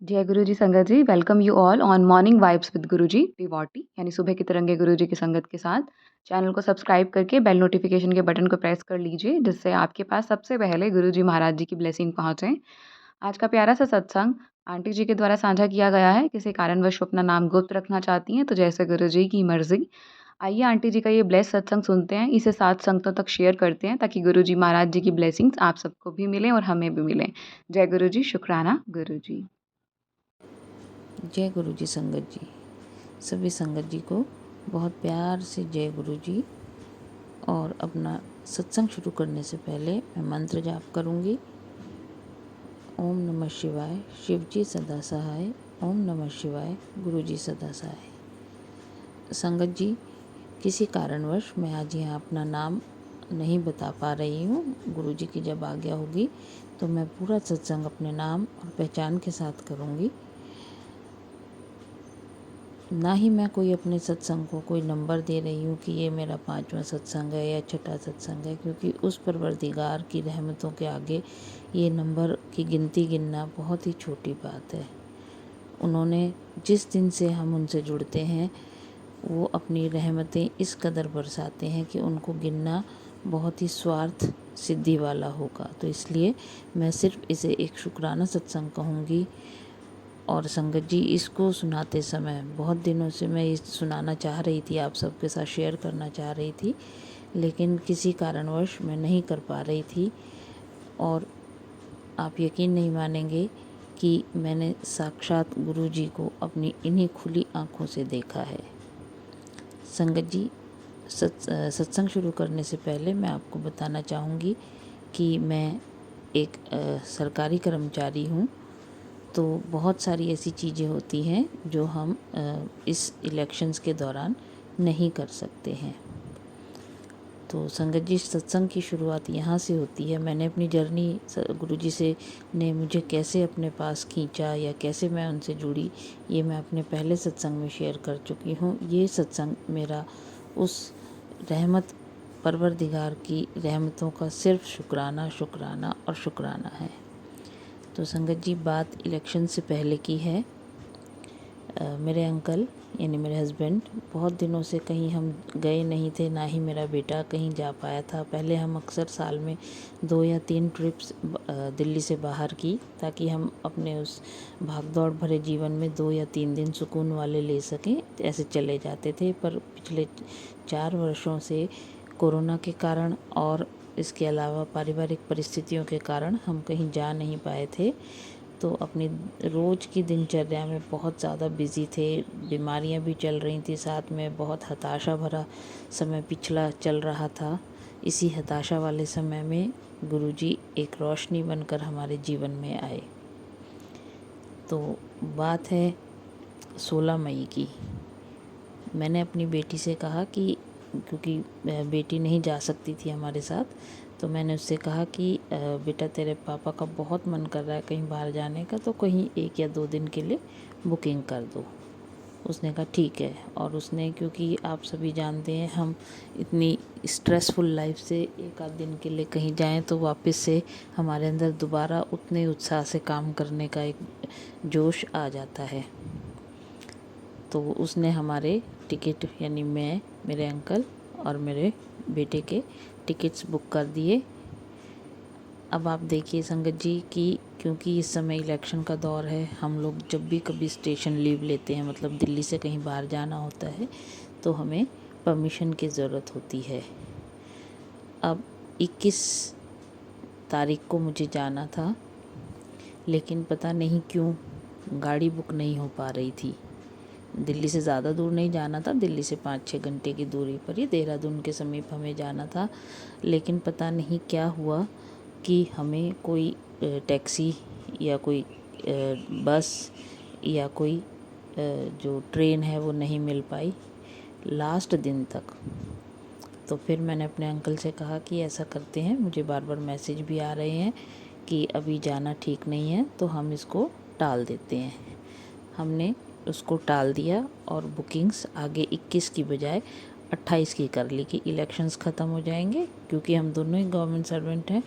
जय गुरु जी संगत जी, welcome you all on morning vibes with Guru ji डिवॉटी यानी सुबह की तरंगे गुरु जी की संगत के साथ। चैनल को सब्सक्राइब करके बेल नोटिफिकेशन के बटन को प्रेस कर लीजिए जिससे आपके पास सबसे पहले गुरु जी महाराज जी की ब्लेसिंग पहुंचे। आज का प्यारा सा सत्संग आंटी जी के द्वारा साझा किया गया है। किसी कारणवश वो अपना नाम गुप्त रखना चाहती हैं तो जैसे गुरु जी की मर्जी। आइए आंटी जी का ये ब्लेस सत्संग सुनते हैं, इसे 7 संगतों तक शेयर करते हैं ताकि गुरु जी महाराज जी की ब्लेसिंग्स आप सबको भी मिलें और हमें भी मिलें। जय गुरु जी, शुक्राना गुरु जी। जय गुरु जी संगत जी। सभी संगत जी को बहुत प्यार से जय गुरु जी। और अपना सत्संग शुरू करने से पहले मैं मंत्र जाप करूंगी। ओम नमः शिवाय, शिव जी सदा सहाय। ओम नमः शिवाय, गुरु जी सदा सहाय। संगत जी, किसी कारणवश मैं आज यहाँ अपना नाम नहीं बता पा रही हूँ। गुरु जी की जब आज्ञा होगी तो मैं पूरा सत्संग अपने नाम और पहचान के साथ करूँगी। ना ही मैं कोई अपने सत्संग को कोई नंबर दे रही हूँ कि ये मेरा 5वां सत्संग है या छठा सत्संग है, क्योंकि उस परवरदिगार की रहमतों के आगे ये नंबर की गिनती गिनना बहुत ही छोटी बात है। उन्होंने जिस दिन से हम उनसे जुड़ते हैं वो अपनी रहमतें इस कदर बरसाते हैं कि उनको गिनना बहुत ही स्वार्थ सिद्धि वाला होगा। तो इसलिए मैं सिर्फ इसे एक शुक्राना सत्संग कहूँगी। और संगत जी, इसको सुनाते समय बहुत दिनों से मैं ये सुनाना चाह रही थी, आप सबके साथ शेयर करना चाह रही थी, लेकिन किसी कारणवश मैं नहीं कर पा रही थी। और आप यकीन नहीं मानेंगे कि मैंने साक्षात गुरु जी को अपनी इन्हीं खुली आँखों से देखा है। संगत जी, सत्संग शुरू करने से पहले मैं आपको बताना चाहूँगी कि मैं एक सरकारी कर्मचारी हूँ। तो बहुत सारी ऐसी चीज़ें होती हैं जो हम इस इलेक्शंस के दौरान नहीं कर सकते हैं। तो संगत जी, सत्संग की शुरुआत यहाँ से होती है। मैंने अपनी जर्नी गुरुजी से ने मुझे कैसे अपने पास खींचा या कैसे मैं उनसे जुड़ी, ये मैं अपने पहले सत्संग में शेयर कर चुकी हूँ। ये सत्संग मेरा उस रहमत परवरदिगार की रहमतों का सिर्फ शुक्राना शुक्राना और शुक्राना है। तो संगत जी, बात इलेक्शन से पहले की है। मेरे अंकल यानी मेरे हस्बैंड बहुत दिनों से कहीं हम गए नहीं थे, ना ही मेरा बेटा कहीं जा पाया था। पहले हम अक्सर साल में 2 या 3 ट्रिप्स दिल्ली से बाहर की, ताकि हम अपने उस भागदौड़ भरे जीवन में 2 या 3 दिन सुकून वाले ले सकें। ऐसे चले जाते थे, पर पिछले 4 वर्षों से कोरोना के कारण और इसके अलावा पारिवारिक परिस्थितियों के कारण हम कहीं जा नहीं पाए थे। तो अपनी रोज़ की दिनचर्या में बहुत ज़्यादा बिज़ी थे। बीमारियां भी चल रही थी, साथ में बहुत हताशा भरा समय पिछला चल रहा था। इसी हताशा वाले समय में गुरुजी एक रोशनी बनकर हमारे जीवन में आए। तो बात है 16 मई की। मैंने अपनी बेटी से कहा कि, क्योंकि बेटी नहीं जा सकती थी हमारे साथ, तो मैंने उससे कहा कि बेटा, तेरे पापा का बहुत मन कर रहा है कहीं बाहर जाने का, तो कहीं 1 या 2 दिन के लिए बुकिंग कर दो। उसने कहा ठीक है। और उसने, क्योंकि आप सभी जानते हैं हम इतनी स्ट्रेसफुल लाइफ से 1 आध दिन के लिए कहीं जाएं तो वापस से हमारे अंदर दोबारा उतने उत्साह से काम करने का एक जोश आ जाता है। तो उसने हमारे टिकट, यानी मैं, मेरे अंकल और मेरे बेटे के टिकट्स बुक कर दिए। अब आप देखिए संगत जी कि क्योंकि इस समय इलेक्शन का दौर है, हम लोग जब भी कभी स्टेशन लीव लेते हैं, मतलब दिल्ली से कहीं बाहर जाना होता है, तो हमें परमिशन की ज़रूरत होती है। अब 21 तारीख को मुझे जाना था, लेकिन पता नहीं क्यों गाड़ी बुक नहीं हो पा रही थी। दिल्ली से ज़्यादा दूर नहीं जाना था, दिल्ली से 5-6 घंटे की दूरी पर ही देहरादून के समीप हमें जाना था। लेकिन पता नहीं क्या हुआ कि हमें कोई टैक्सी या कोई बस या कोई जो ट्रेन है वो नहीं मिल पाई लास्ट दिन तक। तो फिर मैंने अपने अंकल से कहा कि ऐसा करते हैं, मुझे बार बार मैसेज भी आ रहे हैं कि अभी जाना ठीक नहीं है, तो हम इसको टाल देते हैं। हमने उसको टाल दिया और बुकिंग्स आगे 21 की बजाय 28 की कर ली कि इलेक्शंस ख़त्म हो जाएंगे, क्योंकि हम दोनों ही गवर्नमेंट सर्वेंट हैं।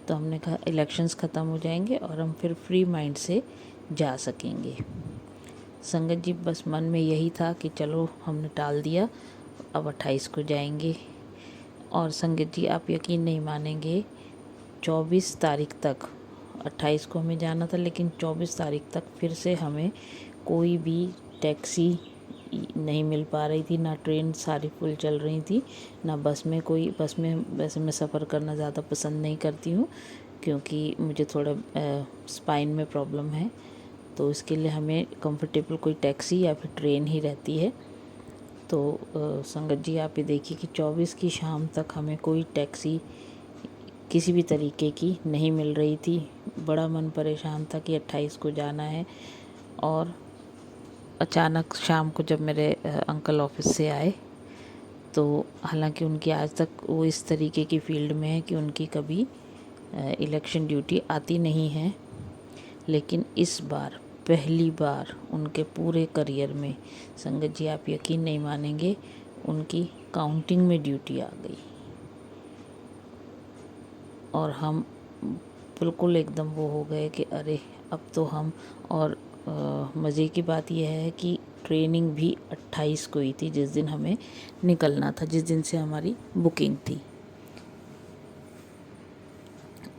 तो हमने कहा इलेक्शंस ख़त्म हो जाएंगे और हम फिर फ्री माइंड से जा सकेंगे। संगत जी बस मन में यही था कि चलो हमने टाल दिया, अब 28 को जाएंगे। और संगत जी आप यकीन नहीं मानेंगे, 24 तारीख तक, 28 को हमें जाना था लेकिन 24 तारीख तक फिर से हमें कोई भी टैक्सी नहीं मिल पा रही थी, ना ट्रेन सारी फुल चल रही थी, ना बस में वैसे मैं सफ़र करना ज़्यादा पसंद नहीं करती हूँ क्योंकि मुझे थोड़ा स्पाइन में प्रॉब्लम है, तो इसके लिए हमें कंफर्टेबल कोई टैक्सी या फिर ट्रेन ही रहती है। तो संगत जी आप ये देखिए कि 24 की शाम तक हमें कोई टैक्सी किसी भी तरीके की नहीं मिल रही थी। बड़ा मन परेशान था कि 28 को जाना है। और अचानक शाम को जब मेरे अंकल ऑफिस से आए, तो हालांकि उनकी आज तक वो इस तरीके की फील्ड में है कि उनकी कभी इलेक्शन ड्यूटी आती नहीं है, लेकिन इस बार पहली बार उनके पूरे करियर में, संगत जी आप यकीन नहीं मानेंगे, उनकी काउंटिंग में ड्यूटी आ गई। और हम बिल्कुल एकदम वो हो गए कि अरे अब तो हम, और मज़े की बात यह है कि ट्रेनिंग भी 28 को ही थी, जिस दिन हमें निकलना था, जिस दिन से हमारी बुकिंग थी।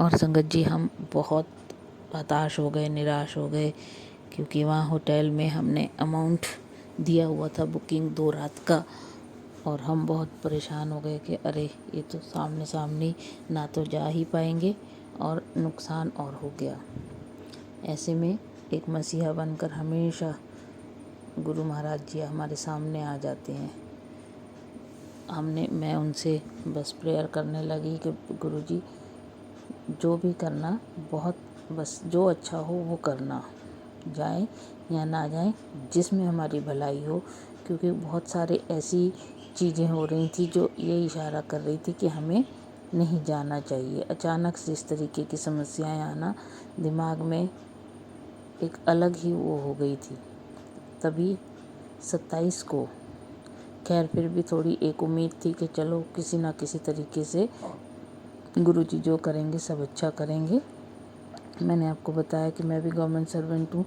और संगत जी हम बहुत हताश हो गए, निराश हो गए, क्योंकि वहाँ होटल में हमने अमाउंट दिया हुआ था बुकिंग 2 रात का, और हम बहुत परेशान हो गए कि अरे ये तो सामने सामने ना तो जा ही पाएंगे और नुकसान और हो गया। ऐसे में एक मसीहा बनकर हमेशा गुरु महाराज जी हमारे सामने आ जाते हैं। मैं उनसे बस प्रेयर करने लगी कि गुरु जी जो भी करना, बस जो अच्छा हो वो करना, जाए या ना जाए, जिसमें हमारी भलाई हो, क्योंकि बहुत सारे ऐसी चीज़ें हो रही थी जो ये इशारा कर रही थी कि हमें नहीं जाना चाहिए। अचानक से इस तरीके की समस्याएं आना, दिमाग में एक अलग ही वो हो गई थी। तभी 27 को खैर फिर भी थोड़ी एक उम्मीद थी कि चलो किसी ना किसी तरीके से गुरुजी जो करेंगे सब अच्छा करेंगे। मैंने आपको बताया कि मैं भी गवर्नमेंट सर्वेंट हूँ,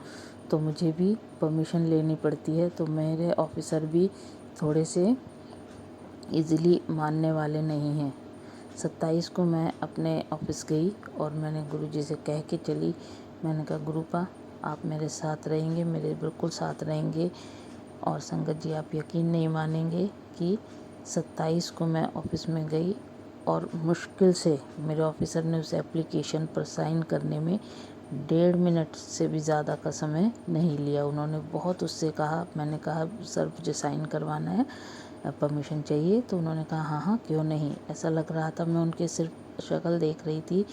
तो मुझे भी परमिशन लेनी पड़ती है, तो मेरे ऑफिसर भी थोड़े से इजीली मानने वाले नहीं हैं। 27 को मैं अपने ऑफिस गई और मैंने गुरुजी से कह के चली, मैंने कहा गुरुपा आप मेरे साथ रहेंगे, मेरे बिल्कुल साथ रहेंगे। और संगत जी आप यकीन नहीं मानेंगे कि 27 को मैं ऑफिस में गई और मुश्किल से मेरे ऑफिसर ने उस एप्लीकेशन पर साइन करने में 1.5 मिनट से भी ज़्यादा का समय नहीं लिया। उन्होंने बहुत उससे कहा, मैंने कहा सर मुझे साइन करवाना है, परमिशन चाहिए, तो उन्होंने कहा हाँ हाँ क्यों नहीं। ऐसा लग रहा था, मैं उनके सिर्फ शक्ल देख रही थी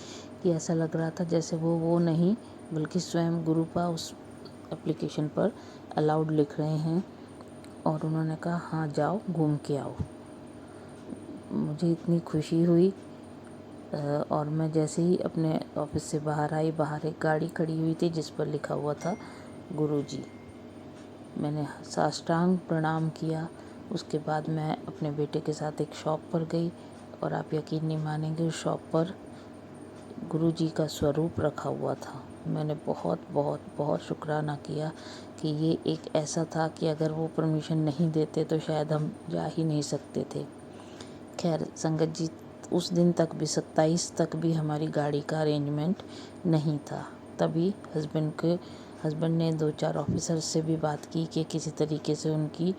कि ऐसा लग रहा था जैसे वो नहीं बल्कि स्वयं गुरुपा उस एप्लीकेशन पर अलाउड लिख रहे हैं। और उन्होंने कहा हाँ जाओ घूम के आओ। मुझे इतनी खुशी हुई। और मैं जैसे ही अपने ऑफिस से बाहर आई, बाहर एक गाड़ी खड़ी हुई थी जिस पर लिखा हुआ था गुरुजी। मैंने साष्टांग प्रणाम किया। उसके बाद मैं अपने बेटे के साथ एक शॉप पर गई और आप यकीन नहीं मानेंगे उस शॉप पर गुरुजी का स्वरूप रखा हुआ था। मैंने बहुत बहुत बहुत शुक्राना किया कि ये एक ऐसा था कि अगर वो परमिशन नहीं देते तो शायद हम जा ही नहीं सकते थे। खैर संगत जी उस दिन तक भी 27 तक भी हमारी गाड़ी का अरेंजमेंट नहीं था। तभी हस्बैंड ने 2-4 ऑफिसर से भी बात की कि किसी तरीके से उनकी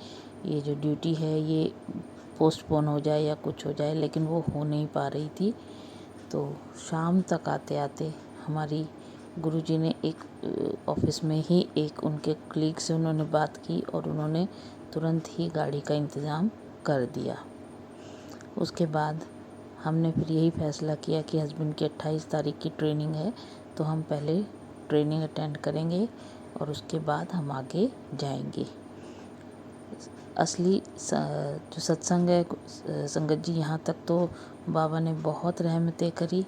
ये जो ड्यूटी है ये पोस्टपोन हो जाए या कुछ हो जाए, लेकिन वो हो नहीं पा रही थी। तो शाम तक आते आते हमारी गुरुजी ने एक ऑफिस में ही एक उनके कलीग से उन्होंने बात की और उन्होंने तुरंत ही गाड़ी का इंतज़ाम कर दिया। उसके बाद हमने फिर यही फैसला किया कि हस्बैंड की 28 तारीख की ट्रेनिंग है, तो हम पहले ट्रेनिंग अटेंड करेंगे और उसके बाद हम आगे जाएंगे। असली जो सत्संग है संगत जी, यहाँ तक तो बाबा ने बहुत रहमतें करी।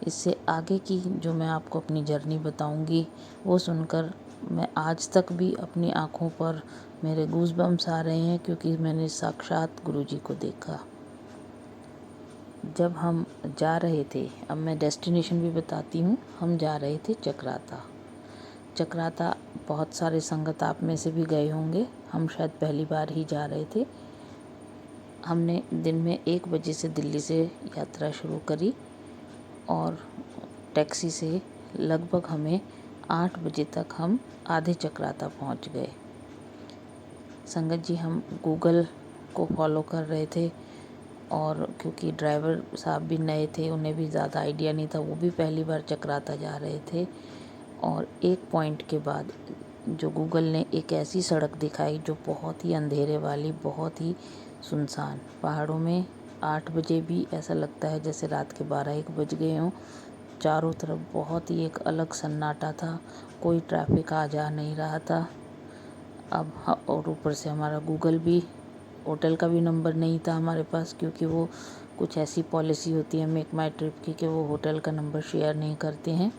इससे आगे की जो मैं आपको अपनी जर्नी बताऊंगी वो सुनकर मैं आज तक भी अपनी आँखों पर मेरे गूज़बम्स आ रहे हैं, क्योंकि मैंने साक्षात गुरुजी को देखा। जब हम जा रहे थे, अब मैं डेस्टिनेशन भी बताती हूँ, हम जा रहे थे चक्राता बहुत सारे संगत आप में से भी गए होंगे, हम शायद पहली बार ही जा रहे थे। हमने दिन में 1 बजे से दिल्ली से यात्रा शुरू करी और टैक्सी से लगभग हमें 8 बजे तक हम आधे चक्राता पहुंच गए। संगत जी, हम गूगल को फॉलो कर रहे थे और क्योंकि ड्राइवर साहब भी नए थे, उन्हें भी ज़्यादा आइडिया नहीं था, वो भी पहली बार चक्राता जा रहे थे। और एक पॉइंट के बाद जो गूगल ने एक ऐसी सड़क दिखाई जो बहुत ही अंधेरे वाली, बहुत ही सुनसान, पहाड़ों में 8 बजे भी ऐसा लगता है जैसे रात के 12-1 बज गए हों। चारों तरफ बहुत ही एक अलग सन्नाटा था, कोई ट्रैफिक आ जा नहीं रहा था। और ऊपर से हमारा गूगल भी, होटल का भी नंबर नहीं था हमारे पास, क्योंकि वो कुछ ऐसी पॉलिसी होती है मेक माई ट्रिप की कि वो होटल का नंबर शेयर नहीं करते हैं।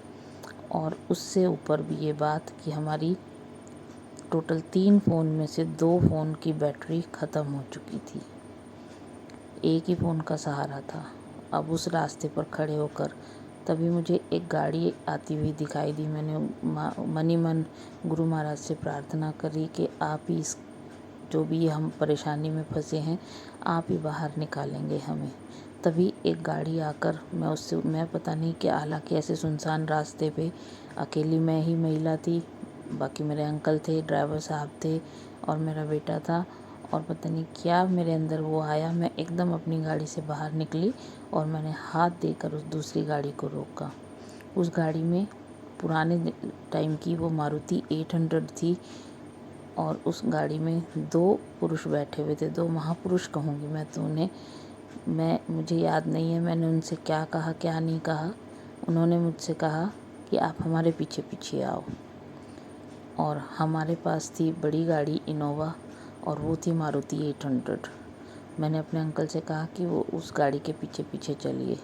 और उससे ऊपर भी ये बात कि हमारी टोटल 3 फ़ोन में से 2 फ़ोन की बैटरी ख़त्म हो चुकी थी, एक ही फ़ोन का सहारा था। अब उस रास्ते पर खड़े होकर तभी मुझे एक गाड़ी आती हुई दिखाई दी। मैंने मन ही मन गुरु महाराज से प्रार्थना करी कि आप ही इस जो भी हम परेशानी में फंसे हैं, आप ही बाहर निकालेंगे हमें। तभी एक गाड़ी आकर मैं पता नहीं क्या, हालांकि ऐसे सुनसान रास्ते पे अकेली मैं ही महिला थी, बाकी मेरे अंकल थे, ड्राइवर साहब थे और मेरा बेटा था। और पता नहीं क्या मेरे अंदर वो आया, मैं एकदम अपनी गाड़ी से बाहर निकली और मैंने हाथ देकर उस दूसरी गाड़ी को रोका। उस गाड़ी में पुराने टाइम की वो मारुति 800 थी और उस गाड़ी में 2 पुरुष बैठे हुए थे, 2 महापुरुष कहूँगी मैं तो उन्हें। मुझे याद नहीं है मैंने उनसे क्या कहा क्या नहीं कहा। उन्होंने मुझसे कहा कि आप हमारे पीछे पीछे आओ। और हमारे पास थी बड़ी गाड़ी इनोवा और वो थी मारुति 800। मैंने अपने अंकल से कहा कि वो उस गाड़ी के पीछे पीछे चलिए।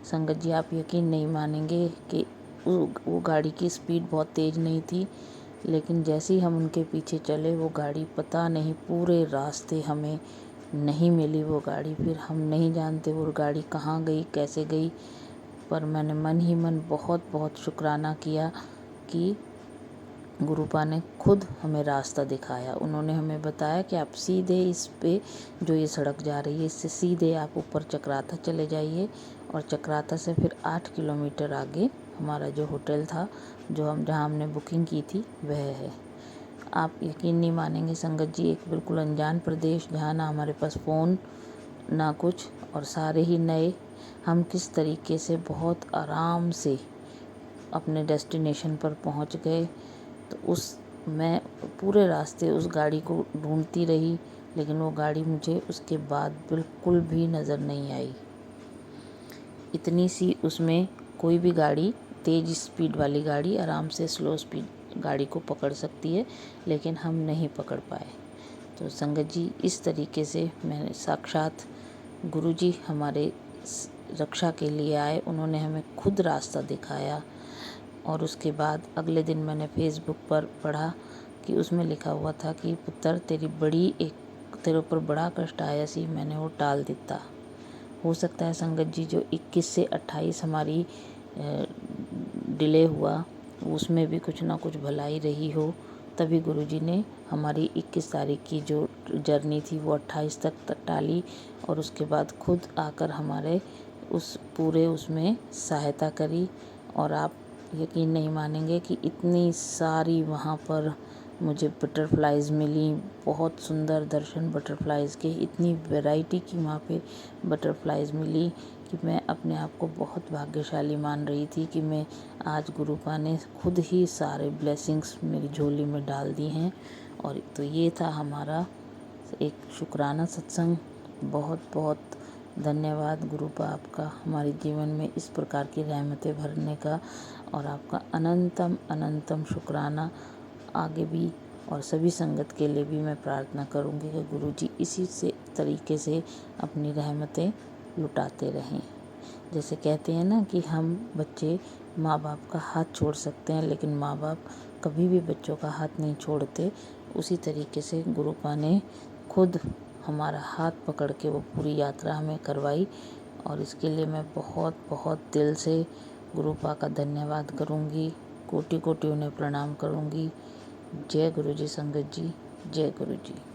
संगत जी, आप यकीन नहीं मानेंगे कि वो गाड़ी की स्पीड बहुत तेज़ नहीं थी, लेकिन जैसे ही हम उनके पीछे चले वो गाड़ी पता नहीं पूरे रास्ते हमें नहीं मिली। वो गाड़ी फिर हम नहीं जानते वो गाड़ी कहाँ गई, कैसे गई, पर मैंने मन ही मन बहुत बहुत शुक्राना किया कि गुरुपा ने खुद हमें रास्ता दिखाया। उन्होंने हमें बताया कि आप सीधे इस पे जो ये सड़क जा रही है, इससे सीधे आप ऊपर चक्राता चले जाइए और चक्राता से फिर 8 किलोमीटर आगे हमारा जो होटल था, जहाँ हमने बुकिंग की थी, वह है। आप यकीन नहीं मानेंगे संगत जी, एक बिल्कुल अनजान प्रदेश जहाँ ना हमारे पास फ़ोन ना कुछ और सारे ही नए, हम किस तरीके से बहुत आराम से अपने डेस्टिनेशन पर पहुँच गए। तो मैं पूरे रास्ते उस गाड़ी को ढूंढती रही, लेकिन वो गाड़ी मुझे उसके बाद बिल्कुल भी नज़र नहीं आई। इतनी सी उसमें कोई भी गाड़ी, तेज़ स्पीड वाली गाड़ी आराम से स्लो स्पीड गाड़ी को पकड़ सकती है, लेकिन हम नहीं पकड़ पाए। तो संगत जी, इस तरीके से मैंने साक्षात गुरु जी हमारे रक्षा के लिए आए, उन्होंने हमें खुद रास्ता दिखाया। और उसके बाद अगले दिन मैंने फेसबुक पर पढ़ा कि उसमें लिखा हुआ था कि पुत्र तेरे ऊपर बड़ा कष्ट आया सी, मैंने वो टाल दिता। हो सकता है संगत जी जो 21 से 28 हमारी डिले हुआ, उसमें भी कुछ ना कुछ भलाई रही हो, तभी गुरुजी ने हमारी 21 तारीख की जो जर्नी थी वो 28 तक टाली और उसके बाद खुद आकर हमारे उस पूरे उसमें सहायता करी। और आप यकीन नहीं मानेंगे कि इतनी सारी वहाँ पर मुझे बटरफ्लाइज़ मिली, बहुत सुंदर दर्शन बटरफ्लाइज़ के, इतनी वैरायटी की वहाँ पे बटरफ्लाइज़ मिली कि मैं अपने आप को बहुत भाग्यशाली मान रही थी कि मैं आज गुरुपा ने खुद ही सारे ब्लेसिंग्स मेरी झोली में डाल दी हैं। और तो ये था हमारा एक शुक्राना सत्संग। बहुत बहुत धन्यवाद गुरुपा आपका हमारे जीवन में इस प्रकार की रहमतें भरने का, और आपका अनंतम अनंतम शुक्राना आगे भी। और सभी संगत के लिए भी मैं प्रार्थना करूँगी कि गुरुजी इसी से तरीके से अपनी रहमतें लुटाते रहें। जैसे कहते हैं ना कि हम बच्चे माँ बाप का हाथ छोड़ सकते हैं, लेकिन माँ बाप कभी भी बच्चों का हाथ नहीं छोड़ते। उसी तरीके से गुरुपा ने खुद हमारा हाथ पकड़ के वो पूरी यात्रा हमें करवाई, और इसके लिए मैं बहुत बहुत दिल से गुरुपा का धन्यवाद करूँगी। कोटि कोटि उन्हें प्रणाम करूँगी। जय गुरु जी संगत जी, जय गुरु जी।